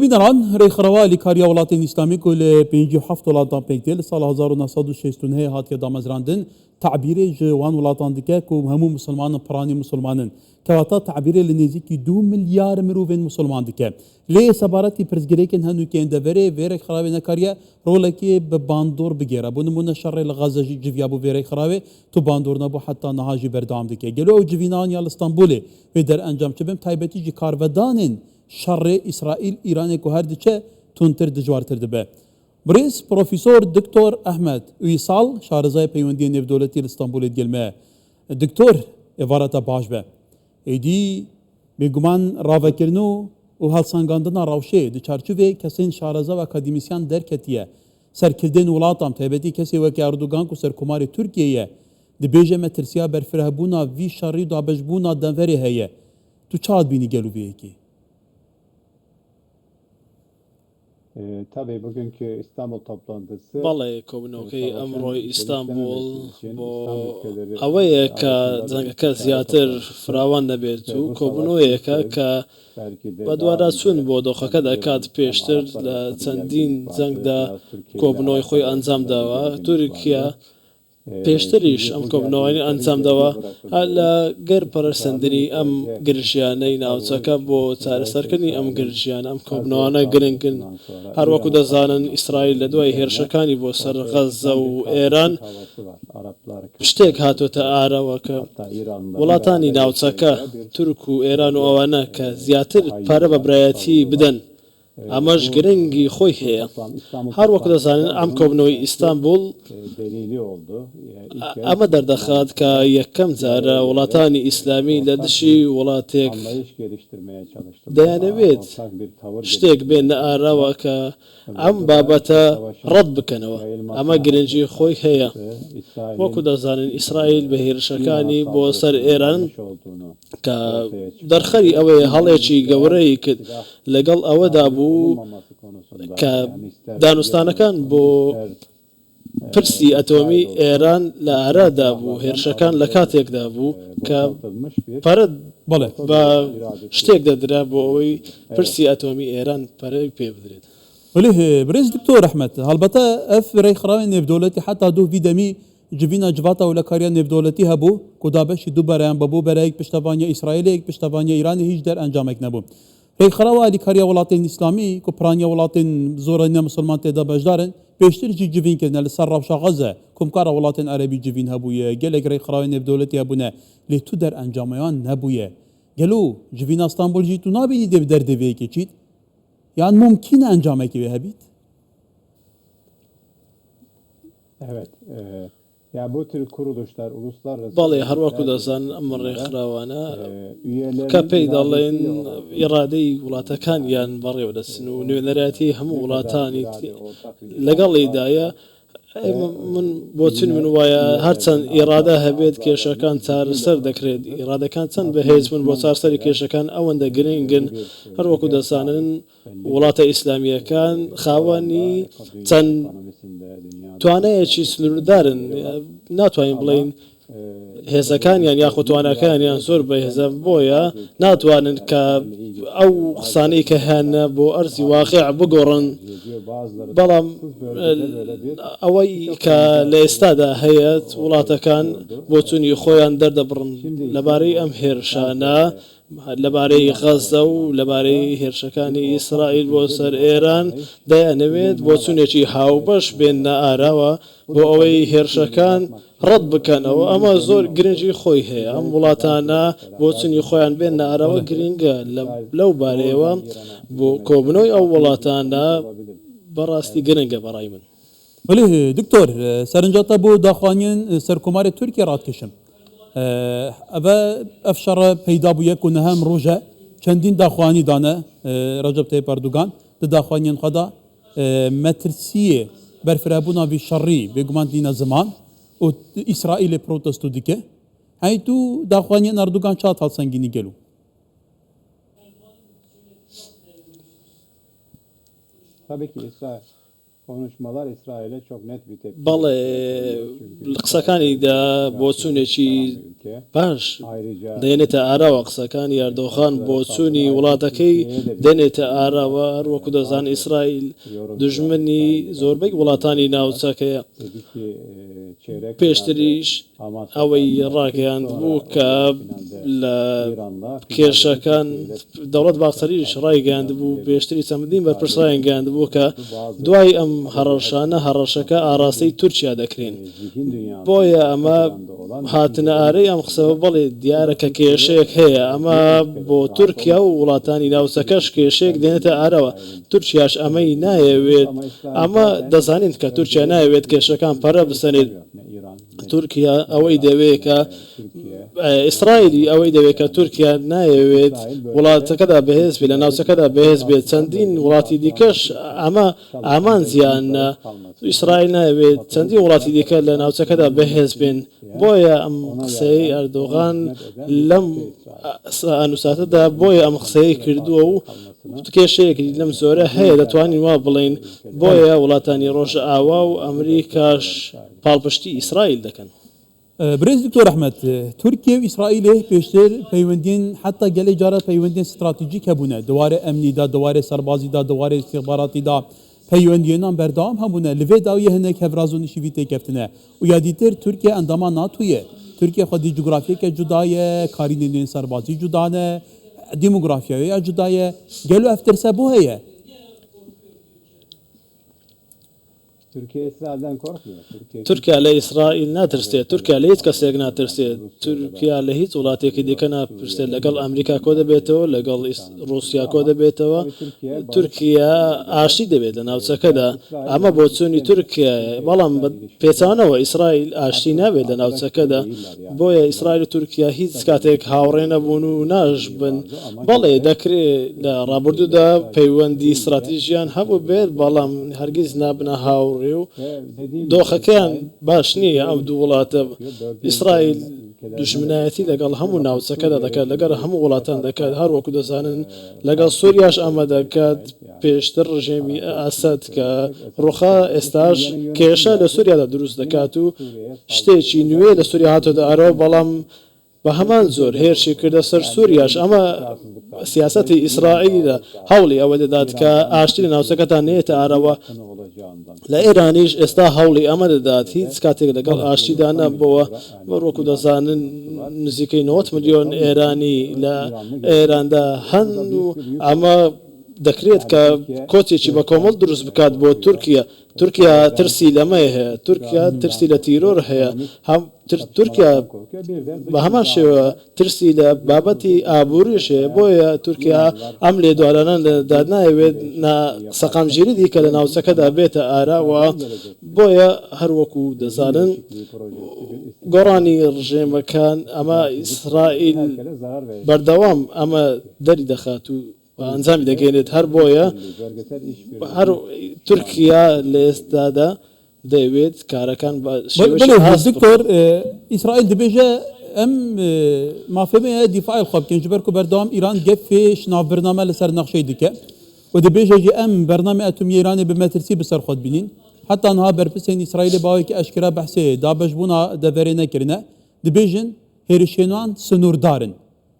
میدانن ریخروای کاریا ولایت اسلامی کل 57 ولایت پیکل سال 1969 هات که دامزراندن تعبیر جوان ولایتان دیگه که همو مسلمان پرانی مسلمانن که واتا تعبیر لنزیکی 2 میلیارد مروین مسلمان دیگه لی سبارتی پرزگریکن هنو که اندوره وی ریخروای نکاریا رولکی به باندور بگیره بونمون شر الغازه جویا بو وی ریخروای تو باندور نبو حتی نهاجی بردام دیگه گلو جوینان یا استانبولی و در انجام چبم تایبتی جی کارودانن شر إسرائيل إيران كهرد چه تونتر دجوارتر دبه بريز بروفيسور دكتور أحمد ويصال شارزاي بيوندي نيف دولتي الاسطنبول الجلمة دكتور إفارة باش به إيدي بيگومان راوكرنو وهالسانگاندنا راوشي دي چارچوبه كسين شارزا و اكاديميسيان دركتيه سركردين ولاتام تهبتي كسي وكي اردوغان كو سركماري تركيا دي بيجه مترسيا برفرهبونا في شاري دابجبونا دنفري هي تو چاد بيني گلو بيكي Tabii bugünkü İstanbul toplantısı Vallahi kobunoki amroy İstanbul bo avaya ka zangaka ziyater frawan nabetu kobunoya ka badwara sun bo doxaka da kad peştir la çandin zangda kobunoy khoy anzam dawa Türkiye پێشتریش ئەم کۆبنەوەی ئەنجام داوە لە گەر پەرسەندنی ئەم گرژیانەی ناوچەکە بۆ چارەسەرکردنی ئەم گرژیان ئەم کۆبنەوانە گرنگن هەروەکو دەزانن ئیسرائیل لە دوای هێرشەکانی بۆ سەر غەزە و ئێران شتێک هاتوۆتە ئارەوە کە وڵاتانی ناوچەکە تورک و ئێران و ئەوانە کە زیاتر پارە بە برایەتی بدەن ئەمەش گرنگی خۆی هەیە هەروەکو دەزانن ئەم کۆبنەوەی ئیستانبول ئەمە دەردەخات کە یەکەم جارە وڵاتانی ئیسلامی لە دشی وڵاتێک دەیانەوێت شتێک بێنە ئاراوە کە ئەم بابەتە ڕەت بکەنەوە ئەمە گرنگی خۆی هەیە وەکو دەزانن ئیسرائیل بە هێرشەکانی بۆ سەر ئێران کە دەرخەری ئەوەیە هەڵێکی گەورەی کرد لەگەڵ ئەوەدا بوو کە دانوستانەکان بۆ پرسی ئەتۆمی ئێران لە ئارادا بوو هێرشەکان لە کاتێکدا بوو کە پەرت بە شتێک دەدرا بۆ ئەوەی پرسی ئەتۆمی ئێران پەرەی پێ بدرێت وليه بريز دكتور أحمد هالبتا اف ريخراوي نيف دولتي حتى دو في دمي جبينا جواتا ولا كاريا نيف دولتي هبو كدابش دو بريان بابو برايك بشتفانيا إسرائيليك بشتفانيا إيراني هيج در انجامك نبو ريخراوي دي كاريا ولاتين إسلامي كو برانيا ولاتين زورانيا مسلمان تدا بجدارن بيشتر جي جبين كنا لسر غزة كم كارا ولاتين عربي جبين هبويا قالك ريخراوي نيف دولتي هبونا لي تو در انجاميان هبويا قالوا جبينا اسطنبول جيتو نابيني دي بدر ديفيكي تشيت Yani mümkün encamek gibi habit. Evet. Ya bu tür kuruluşlar uluslararası باڵێ هەروەکو دەزان ئەم ڕێکخراوانە کە پێی دەڵێن ئێرادەی وڵاتەکانیان بەڕێوە دەچن و نوێنەراتی هەموو وڵاتانی لەگەڵیدایە من بۆچین من وایە هەرچەند ئێرادە هەبێت کێشەکان چارەسەر دەکرێت ئێرادەکان چەند بەهێز من بۆ چارەسەری کێشەکان ئەوەندە گرنگن هەروەکو دەزانن وڵاتە ئیسلامیەکان خاوەنی چەند توانایەکی سنووردارن ناتوانین بڵین هێزەکانیان یاخود توانەکانیان زۆر بەهێزە بۆیە ناتوانن کە ئەو قسانەی کە هێنە بۆ ئەرزی واقع بگۆڕن بەڵام ئەوەی کە لە ئێستادا هەیەت وڵاتەکان بۆ چوونی خۆیان دەردەبڕن لەبارەی ئەم هێرشانە لەبارەی غەزە و لەبارەی هێرشەکانی ئیسرائیل بۆ سەر ئێران دەیانەوێت بۆ چوونێکی هاوبەش بێنە ئاراوە بۆ ئەوەی هێرشەکان ڕەت بکەنەوە ئەمە زۆر گرنگی خۆی هەیە ئەم وڵاتانە بۆ چنی خۆیان بێنە ئاراوە گرنگە لەو بارەیەوە بۆ کۆبنەوەی ئەو وڵاتانە بەڕاستی گرنگە بەڕای من وليه دكتور سرنجاتا بو داخوانين سركمار تركيا رات كشم أبا أفشر پیدا بو يكون هم روجا چندين داخواني دانا رجب طيب أردوغان داخوانين خدا مترسية برفرابونا في شري بيقمان دينا زمان و إسرائيل بروتستو ديكه هايتو داخوانين أردوغان شات هالسنگيني گلو tabii ki İsrail konuşmalar İsrail'e çok net bir tepki. بەڵێ قسەکانیدا بۆ چوونێکی ülke. باش Ayrıca دێنێتە ئاراوە قسەکانی ئەردۆغان بۆ چوونی وڵاتەکەی دێنێتە ئاراوە هەروەکو دەزان ئیسرائیل دژمنی زۆربەی وڵاتانی ناوچەکەیە dedi ki çeyrek پێشتریش Hamas ئەوەی ڕاگەیاند بوو کە لە İran'la کێشەکان دەوڵەت باخسەریش ڕایگەاند بوو پێشتری چەندین بەرپرسایان گەاند بوو کە دوای ئەم هەڕەشانە هەڕەشەکە ئاراستەی تورکیا دەکرێن zihin dünyası بۆیە ئەمە هاتنە ئارەی ئەم قسەوە بڵێ دیارە کە کێشەیەک هەیە ئەمە بۆ تورکیا و وڵاتانی ناوچەکەش کێشەیەک دێنێتە ئارەوە تورکیاش ئەمەی نایەوێت ئەمە دەزانین کە تورکیا نایەوێت کێشەکان پەرە بسەنێت İran, تورکیا ئەوەی دەوێت کە Türkiye ئیسرائیلی ئەوەی دەوێت کە تورکیا نایەوێت وڵاتەکەدا بەهێز بێت لە ناوچەکەدا بەهێز بێت چەندین وڵاتی دیکەش ئەمە ئامان زیانە ئیسرائیل نایەوێت چەندین وڵاتی دیکە لە ناوچەکەدا بەهێز بێن بۆیە ئەم قسەی ئەردۆغان لەم ئەنووساتەدا بۆیە ئەم قسەی کردووە و کێشەیەکی لەم زۆرە هەیە دەتوانین وا بڵین بۆیە وڵاتانی ڕۆژە ئاوا و ئەمریکاش پاڵپشتی ئیسرائیل دەکەن برز دکتۆر ئەحمەد تورکیا و ئیسرائیلێ پێشتر پەیوەندین حتا gelê cara پەیوەندین استراتیجیک هەبوونە دووارە ئەمنیدا دووارە سەربازیدا دووارە استخباراتیدا پەیوەندیێنان بەردەوام هەبوونە لەوێ داویە هەندێک هەڤراز و نشیوی تێکەفتنە و یادیتر تورکیا ئەنداما ناتویە تورکیا خودی جوگرافیەکە جودایە کارینێنێن سەربازی جودانە دیموگرافیاوەیە جودایە گەلو ئەفترسە بۆ هەیە Türkiye İsrail'den korkmuyor. تورکیا لە ئیسرائیل ناترسێت تورکیا لە هیچ کەسێک ناترسێت تورکیا لە هیچ وڵاتێکی دیکە ناپرسێت لەگەڵ ئەمریکا کۆ دەبێتەوە لەگەڵ رووسیا کۆ دەبێتەوە تورکیا ئاشتی دەبێت لە ناوچەکەدا ئەمە بۆ چوونی تورکیا بەڵام پێچانەوە ئیسرائیل ئاشتی نابێت لە ناوچەکەدا بۆیە ئیسرائیل و تورکیا هیچ کاتێک هاوڕێ نەبوون و ناش بن بەڵێ دەکرێت لە ڕابردوودا پەیوەندی استراتیژیان هەبوو بێت بەڵام هەرگیز نابنە هاوڕێ و دۆخەکەیان باش نییە ئەو دوو وڵاتە ئیسرائیل دژمنایەتی لەگەڵ هەموو ناوچەکەدا دەکات لەگەر هەموو وڵاتان دەکات هەروەکو دەزانن لەگەڵ سووریاش ئەمە دەکات پێشتر ڕژێمی ئاسەد کە ڕوخا ئێستاش کێشە لە سووریادا دروست دەکات و شتێکی نوێ لە سووریا هاتۆدا ئارەوە بەڵام بە هەمان زۆر هێرشی کردە سەر سووریاش ئەمە سیاسەتی ئیسرائیلە هەوڵی ئەوە دەدات کە ئاشتی لە ناوچەکەتان نێتە ئارەوە لە ئێرانیش ئێستا هەوڵی ئەمە دەدات هیچ کاتێک لەگەڵ ئاشتیدا نەبەوە بەڕۆکو دەزانن نزیکەی 90 ملیۆن ئێرانی لە ئێراندا هەن و ئەمە دەکرێت کە کۆچێکی بە کۆمەڵ دروست بکات بۆ تورکیا تورکیا ترسی لەمەیە هەیە تورکیا ترسی لە تیرۆر هەیە تورکیا بە هەمان شێوە ترسی لە بابەتی ئابووریش هەیە بۆیە تورکیا ئەم لێدوارانە لەداد نایەوێت سەقامگیری دیکە لە ناوچەکەدا بێتە ئاراوە بۆیە هەروەکو دەزانن گۆڕانی ڕژێمەکان ئەمە ئیسرائیل بەردەوام ئەمە دەری دەخات و ئەنجامی دەگەێنێت هەر بۆیە هەر تورکیا لە ئێستادا دەیەوێت کارەکان دکتۆر ئیسرائیل دەبێژە ئەم مافهمەیە دیفاعی خۆ بکەن جبەر و بەردەوام ئیران گەفێش ناوبرنامە لەسەر نەخشەی دیکە و دەبێژەجی ئەم بەرنامە ئەتۆمی ئێرانی بمەترسی بەسەر خۆت بینین حتا نها بەرپرسێن ئیسرائیل باوێکی ئەشکرا بەحسێ دابەشبوونا دەڤەرێ نەکردنە دەبێژن هێرشێنوان سنووردارن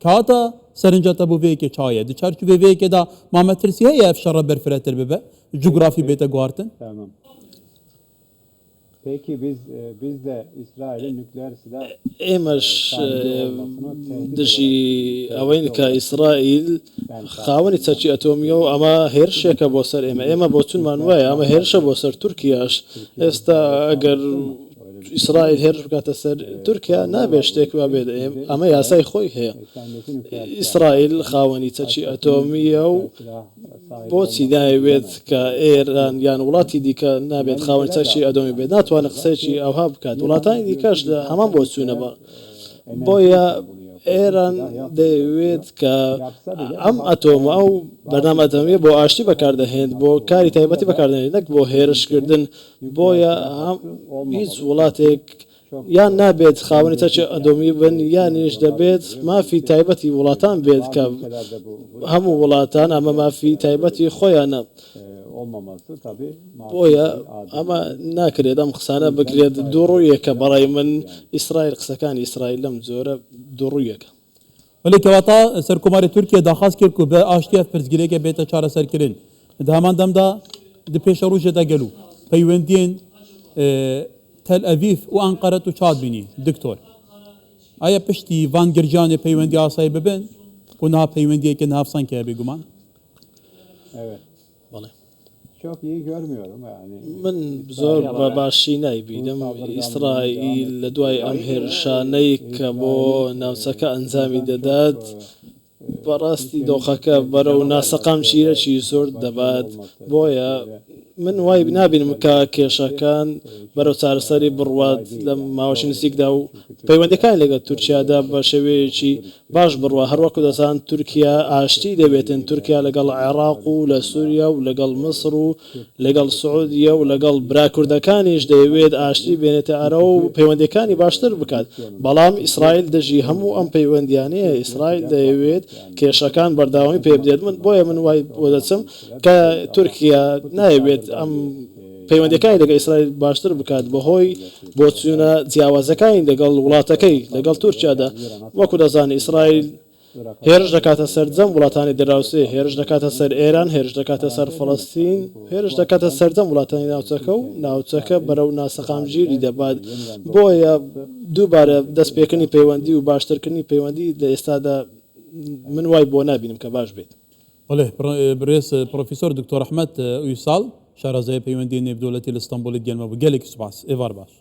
کاتە سەرنجاتە بۆ vêyekê çaye di çarçûvê vêyekê da mametirsi heye ev şerra berfiretir bibe coğrafî bête guartin. Tamam. Peki biz de İsrail'in nükleer silah ئێمەش دژی ئەوەین کە ئیسرائیل خاوەنی چەکی ئەتۆمیە و ئەمە هێرشێکە بۆ سەر ئێمە بۆ چونمان وایە ئەمە هێرشە بۆ سەر تورکیاش ئێستا ئەگەر ئیسرائیل هێرش بکاتە سەر تورکیا نابێت شتێک وا بێت ئەمە یاسای خۆی هەیە ئیسرائیل خاوەنی چەکی ئەتۆمیە و بۆچی ناوێت کە ئێران یان وڵاتی دیکە نابێت خاوەنی چەکی ئەتۆمی بێت ناتوانێت قسەیەکی ئەوها بکات وڵاتانی دیکەش لە هەمان بۆ چوونە بە بۆیە ئێران دەیەوێت کە ئەم ئەتۆمە ئەو بەرنامە ئەتۆمیە بۆ ئاشتی بەکاردەهێنێت بۆ کاری تایبەتی بەکاردێنێت نەک بۆ هێرشکردن بۆیە هیچ وڵاتێک یان نابێت خاوەنی چەکی ئەتۆمی بن یانیش دەبێت مافی تایبەتی وڵاتان بێت کە هەموو وڵاتان ئەمە مافی تایبەتی خۆیانە olmaması tabii بۆیە adil. ئەمە ناکرێت ئەم قسانە بکرێت دووڕوویەکە بەڕای من ئیسرائیل قسەکانی ئیسرائیل لەم جۆرە دووڕوویەکە ولی کەواتە سەرکۆماری تورکیا داخواست کرد و بە ئاشتیا پرسگیرێکە بێتە چارەسەرکردن لە هەمان دەمدا دی پێشە ڕۆژێدا گەلو پەیوەندیên تەل ئەڤیف و ئەنقەرە و چاد بینی دکتۆر ئایا پشتی ڤان گرجانê پەیوەندی ئاسایی ببن و نها پەیوەندیەکە نهافسانکە بێگومان Evet. بەڵێ Çok iyi görmüyorum yani. من زۆر بە باشی نایبینم ئیسرائیل لە دوای ئەم هێرشانەی کە بۆ ناوچەکە ئەنجامی دەدات بەڕاستی دۆخەکە بەرەو ناسەقام شیرەکی زۆر دەبات بۆیە من وای نابینم کە کێشەکان بەرەو چارەسەری بڕوات لە ماوەشی نزیکدا و پەیوەندەکان لەگەڵ تورکیادا بە شێوەیەکی باش بڕوە هەروەکو دەزان تورکیا ئاشتی دەبێتن تورکیا لەگەڵ عێراق و لە سووریا و لەگەڵ مەسر و لەگەڵ سعودیە و لەگەڵ براکوردەکانیش دەیەوێت ئاشتی بێنێتە ئەرە و پەیوەندەکانی باشتر بکات بەڵام ئیسرائیل دەژی هەموو ئەم پەیوەندیانەیە ئیسرائیل دەیەوێت کێشەکان بەرداوامی پێ بدێت من بۆیە من وای بۆ دەچم کە تورکیا نایەوێت ئەم پەیوەندەکانی لەگەڵ ئیسرائیل باشتر بکات بەهۆی بۆچوونە جیاوازەکانی لەگەڵ وڵاتەکەی لەگەڵ تورکیادا وەکو دەزانێت ئیسرائیل هێرش دەکاتە سەر جەم وڵاتانی دراوسێ هێرش دەکاتە سەر ئێران هێرش دەکاتە سەر فەڵەستین هێرش دەکاتە سەردەم وڵاتانی ناوچەکە و ناوچەکە بەرەو ناسەقامگیری دەبات بۆیە دووبارە دەستپێکردنی پەیوەندی و باشترکردنی پەیوەندی لە ئێستادا من وای بۆ نابینم کە باش بێت بەڵێ برێس پرۆفیسۆر دکتۆر ئەحمەد ئویساڵ شارەزای پەیوەندی نێودەوڵەتی لە ئیستانبوڵی گەلمە بوو گەلێکی سوپاس ئێوار باش